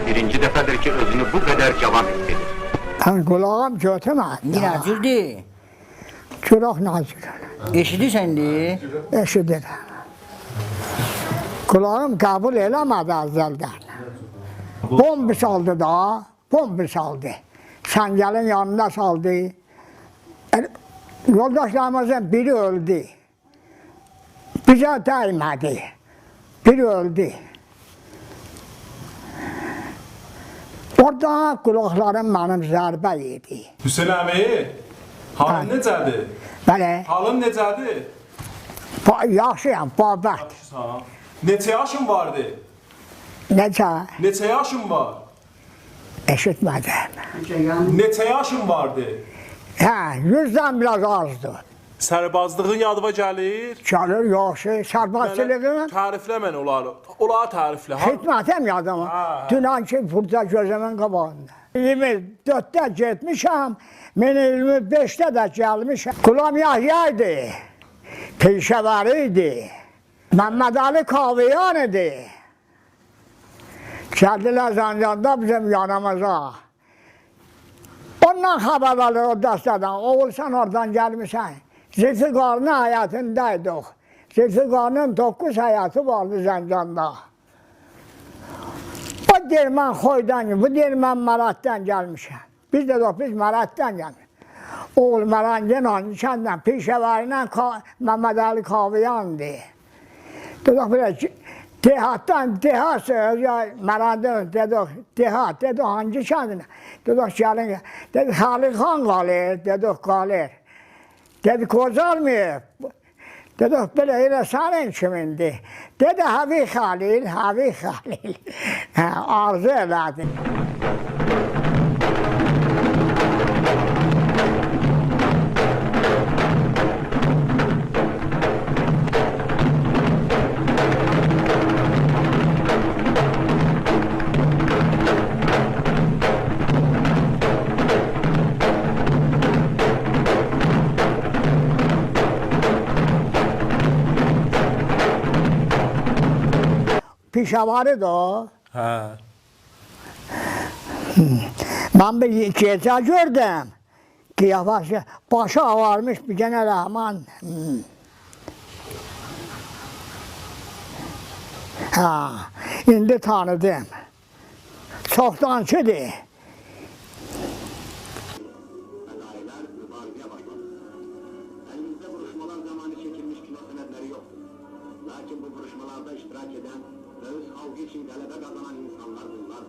birinci defedir ki özünü bu kadar cavan hissedir. Kulağım götürmez. Nazirdi. Çok nazik. Eşidirsendi. Eşidir. Kulağım kabul eləmədi əvvəldən. Bomba saldı da, bomba saldı. Səngəlin yanında saldı. Yoldaşlarımızın biri öldü. Bizə dəymədi. Biri öldü. Orada kulaqlarım mənim zərbə yedi. Hüseyin abi, halın necədir? Bəli, Halın necədir? yaxşıyam, babət. Neçə yaşın vardı? Necə? Neçə yaşın var? Eşitmədim. Neçə yaşın vardı? Hə, 100-dən biraz azdır. Sərbazlığın yadıma gəlir. Gəlir, yaxşı, sərbazçılığın. Təriflə mən onları. Onları təriflə. Xidmətəm yadıma. Dünən ki, burada gözümün qabağında. 24-də getmişəm, 25-də də gəlmişəm. Qulam Yahya idi, peşəvari idi, Məhəmməd Ali Kaviyan idi. Gəldilər Zəncanda bizim yanımıza. Ondan xəbər alır o dəstədən, oğulsan oradan gəlmişsən. Zülfiqarının həyatındaydıq. Zülfiqarının 9 həyatı vardı Zəncanda. O deyir, mən Xoydan, bu deyir, mən Məraddan gəlmişəm. Biz də biz Məraddan gəlmişəm. Oğul Mərangin kəndən, peşəvari ilə Məhəmməd Ali Kaviyandı. Dedik, belə dehatdan, dehası, Məradın, dedik, dehat, dedik, hangi kəndinə? Dedik, gəlin, dedik, Xalid xan qalır, dedik, qalır. Dedik, qocalmayıb. Dedik, belə elə sənin kimindir? Dedi, Həvi Xalil, Həvi Xalil. Arzu elədi. Pişavarı da o. Ben bir gece gördüm. Kıyafası, başı ağarmış bir gene Rahman. Ha, indi tanıdım. Çoxdankıdır.